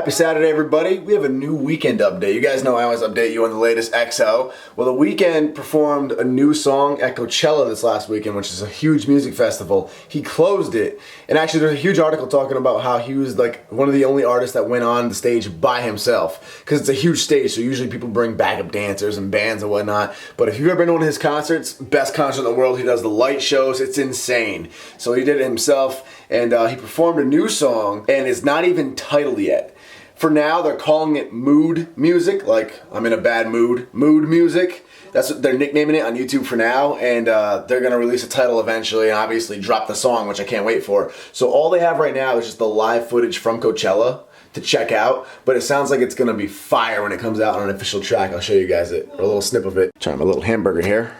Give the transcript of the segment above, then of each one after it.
Happy Saturday, everybody. We have a new Weeknd update. You guys know I always update you on the latest XO. Well, the Weeknd performed a new song at Coachella this last weekend, which is a huge music festival. He closed it. And actually, there's a huge article talking about how he was like one of the only artists that went on the stage by himself. Because it's a huge stage, so usually people bring backup dancers and bands and whatnot. But if you've ever been to one of his concerts, best concert in the world, he does the light shows. It's insane. So he did it himself, and he performed a new song, and it's not even titled yet. For now, they're calling it mood music, like I'm in a bad mood music. That's what they're nicknaming it on YouTube for now, and they're going to release a title eventually and obviously drop the song, which I can't wait for. So all they have right now is just the live footage from Coachella to check out, but it sounds like it's going to be fire when it comes out on an official track. I'll show you guys it, a little snip of it. Trying my little hamburger here.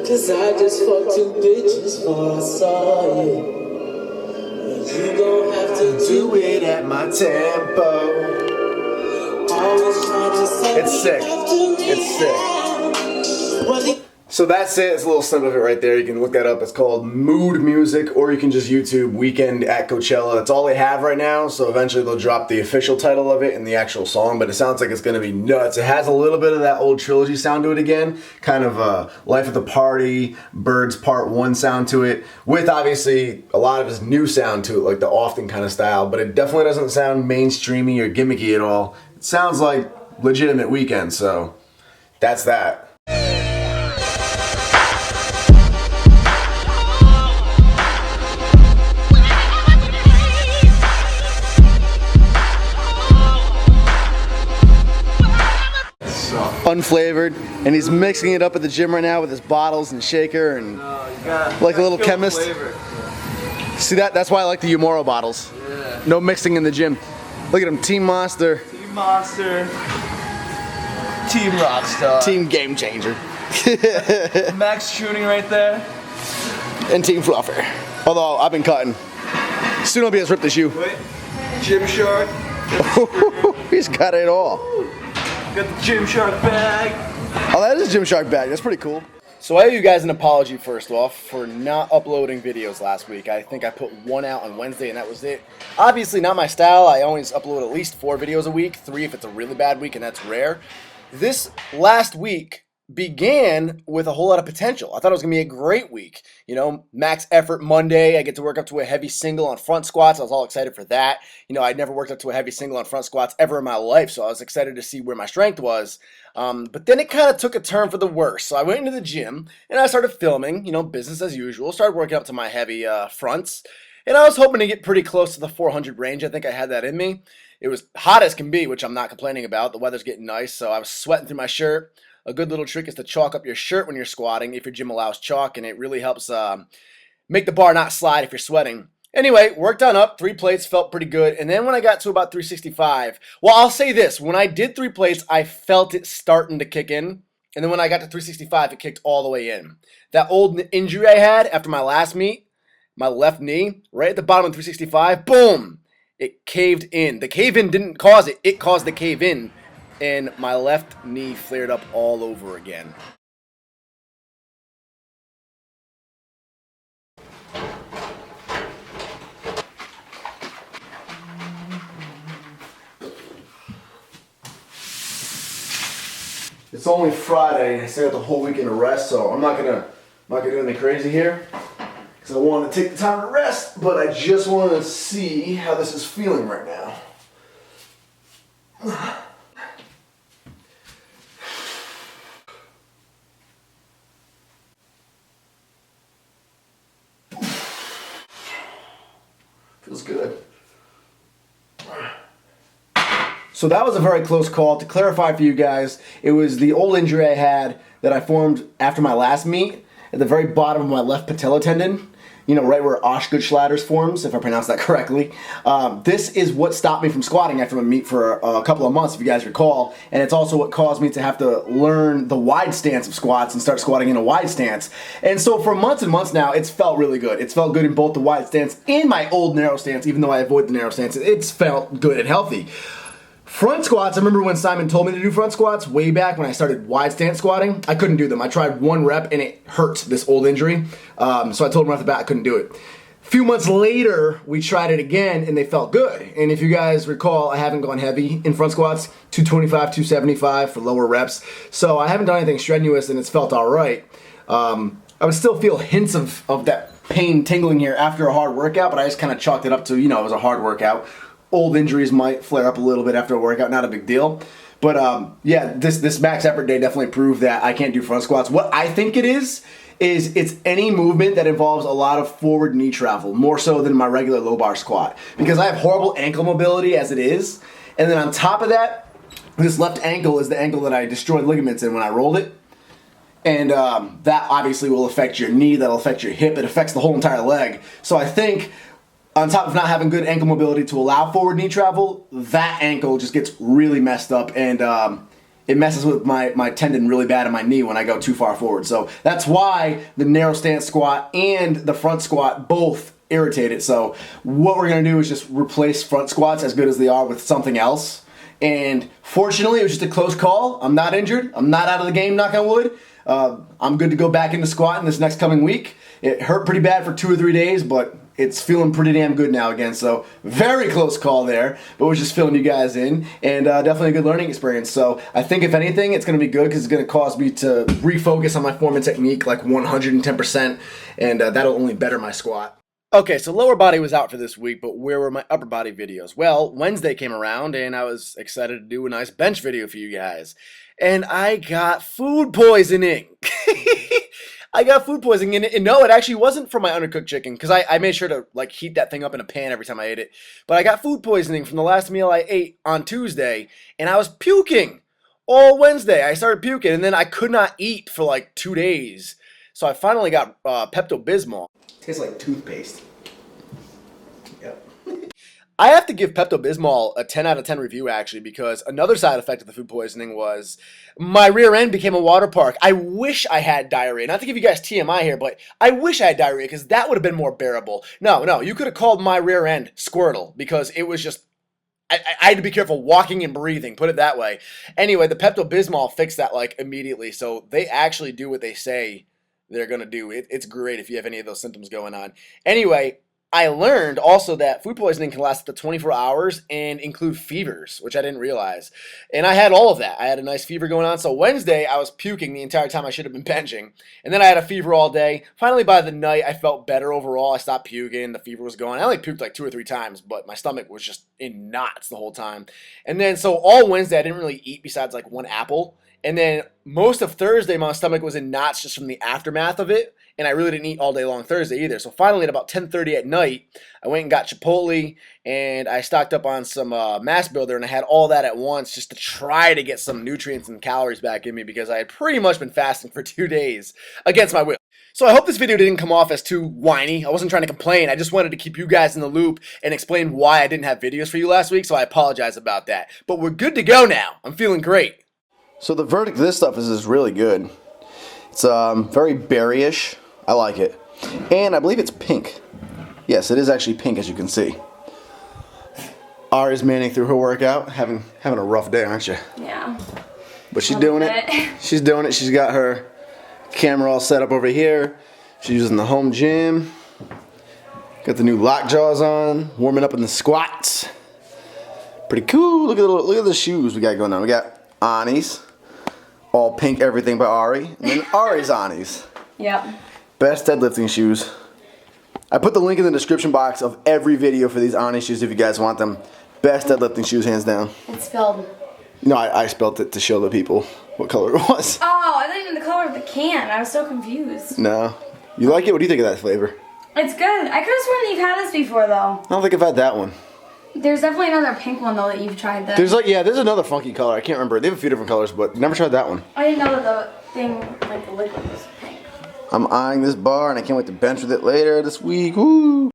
Cause I just fucked two bitches before I saw you. And you gon' have to Do it at my tempo. always try to say It's sick. It's sick. So that's it. It's a little snippet of it right there. You can look that up. It's called Mood Music, or you can just YouTube Weeknd at Coachella. That's all they have right now. So eventually they'll drop the official title of it and the actual song. But it sounds like it's going to be nuts. It has a little bit of that old trilogy sound to it again. Kind of Life at the Party, Birds Part 1 sound to it. With obviously a lot of his new sound to it, like the Often kind of style. But it definitely doesn't sound mainstreamy or gimmicky at all. It sounds like legitimate Weeknd. So that's that. Unflavored, and he's mixing it up at the gym right now with his bottles and shaker and like a little chemist. See that? That's why I like the Umoro bottles. Yeah. No mixing in the gym. Look at him, Team Monster. Team Monster. Team Rockstar. Team Game Changer. Max tuning right there. And Team Fluffer. Although I've been cutting. Soon I'll be as ripped as you. Wait. Gymshark. He's got it all. Got the Gymshark bag. Oh, that is a Gymshark bag. That's pretty cool. So I owe you guys an apology first off for not uploading videos last week. I think I put one out on Wednesday and that was it. Obviously not my style. I always upload at least 4 videos a week, 3 if it's a really bad week, and that's rare. This last week began with a whole lot of potential. I thought it was going to be a great week. You know, max effort Monday. I get to work up to a heavy single on front squats. I was all excited for that. You know, I'd never worked up to a heavy single on front squats ever in my life, so I was excited to see where my strength was. But then it kind of took a turn for the worse. So I went into the gym and I started filming, you know, business as usual. Started working up to my heavy fronts. And I was hoping to get pretty close to the 400 range. I think I had that in me. It was hot as can be, which I'm not complaining about. The weather's getting nice, so I was sweating through my shirt. A good little trick is to chalk up your shirt when you're squatting if your gym allows chalk, and it really helps make the bar not slide if you're sweating. Anyway, worked on up, 3 plates, felt pretty good. And then when I got to about 365, well, I'll say this. When I did 3 plates, I felt it starting to kick in. And then when I got to 365, it kicked all the way in. That old injury I had after my last meet, my left knee, right at the bottom of 365, boom, it caved in. The cave-in didn't cause it. It caused the cave-in. And my left knee flared up all over again. It's only Friday. I still got the whole weekend to rest, so I'm not gonna do anything crazy here because I want to take the time to rest. But I just want to see how this is feeling right now. Feels good. So that was a very close call. To clarify for you guys, it was the old injury I had that I formed after my last meet at the very bottom of my left patella tendon. you know, right where Oshgoodshlatters forms, if I pronounce that correctly. This is what stopped me from squatting after my meet for a couple of months, if you guys recall, and it's also what caused me to have to learn the wide stance of squats and start squatting in a wide stance. And so for months and months now, it's felt really good. It's felt good in both the wide stance and my old narrow stance, even though I avoid the narrow stance. It's felt good and healthy. Front squats, I remember when Simon told me to do front squats way back when I started wide stance squatting. I couldn't do them. I tried one rep and it hurt, this old injury. So I told him right off the bat I couldn't do it. A few months later, we tried it again and they felt good. And if you guys recall, I haven't gone heavy in front squats, 225, 275 for lower reps. So I haven't done anything strenuous and it's felt all right. I would still feel hints of that pain tingling here after a hard workout, but I just kind of chalked it up to, you know, it was a hard workout. Old injuries might flare up a little bit after a workout, not a big deal. But yeah, this max effort day definitely proved that I can't do front squats. What I think it is it's any movement that involves a lot of forward knee travel, more so than my regular low bar squat. Because I have horrible ankle mobility as it is. And then on top of that, this left ankle is the ankle that I destroyed ligaments in when I rolled it. And that obviously will affect your knee, that'll affect your hip, it affects the whole entire leg. So I think on top of not having good ankle mobility to allow forward knee travel, that ankle just gets really messed up and it messes with my tendon really bad in my knee when I go too far forward. So that's why the narrow stance squat and the front squat both irritate it. So what we're going to do is just replace front squats, as good as they are, with something else. And fortunately, it was just a close call. I'm not injured. I'm not out of the game, knock on wood. I'm good to go back into squatting this next coming week. It hurt pretty bad for 2 or 3 days, but it's feeling pretty damn good now again. So very close call there, but we're just filling you guys in, and definitely a good learning experience. So I think if anything, it's going to be good because it's going to cause me to refocus on my form and technique like 110%, and that'll only better my squat. Okay, so lower body was out for this week, but where were my upper body videos? Well, Wednesday came around, and I was excited to do a nice bench video for you guys. And I got food poisoning. I got food poisoning, and no, it actually wasn't from my undercooked chicken, because I made sure to like heat that thing up in a pan every time I ate it. But I got food poisoning from the last meal I ate on Tuesday, and I was puking all Wednesday. I started puking, and then I could not eat for like 2 days. So I finally got Pepto-Bismol. Tastes like toothpaste. Yep. I have to give Pepto-Bismol a 10 out of 10 review, actually, because another side effect of the food poisoning was my rear end became a water park. I wish I had diarrhea. Not to give you guys TMI here, but I wish I had diarrhea because that would have been more bearable. No, you could have called my rear end Squirtle because it was just, I had to be careful walking and breathing, put it that way. Anyway, the Pepto-Bismol fixed that like immediately, so they actually do what they say they're going to do. It's great if you have any of those symptoms going on. Anyway, I learned also that food poisoning can last up to 24 hours and include fevers, which I didn't realize. And I had all of that. I had a nice fever going on. So Wednesday, I was puking the entire time I should have been benching. And then I had a fever all day. Finally, by the night, I felt better overall. I stopped puking. The fever was gone. I only puked like 2 or 3 times, but my stomach was just in knots the whole time. And then, so all Wednesday, I didn't really eat besides like 1 apple. And then most of Thursday, my stomach was in knots just from the aftermath of it. And I really didn't eat all day long Thursday either. So finally, at about 10:30 at night, I went and got Chipotle. And I stocked up on some mass builder. And I had all that at once just to try to get some nutrients and calories back in me. Because I had pretty much been fasting for 2 days against my will. So I hope this video didn't come off as too whiny. I wasn't trying to complain. I just wanted to keep you guys in the loop and explain why I didn't have videos for you last week. So I apologize about that. But we're good to go now. I'm feeling great. So the verdict of this stuff is really good. It's very berryish. I like it. And I believe it's pink. Yes, it is actually pink, as you can see. Ari's manning through her workout. Having a rough day, aren't you? Yeah. But she's doing it. She's doing it. She's got her camera all set up over here. She's using the home gym. Got the new lockjaws on. Warming up in the squats. Pretty cool. Look at the shoes we got going on. We got Ani's. All pink everything by Ari. And then Ari's Ani's. Yep. Best deadlifting shoes. I put the link in the description box of every video for these Ani shoes if you guys want them. Best deadlifting shoes, hands down. It's spelled. No, I spelled it to show the people what color it was. Oh, I thought even the color of the can. I was so confused. No. You like it? What do you think of that flavor? It's good. I could have sworn that you've had this before, though. I don't think I've had that one. There's definitely another pink one, though, that you've tried. There's another funky color. I can't remember. They have a few different colors, but never tried that one. I didn't know that the thing, like the liquid, was pink. I'm eyeing this bar and I can't wait to bench with it later this week. Woo!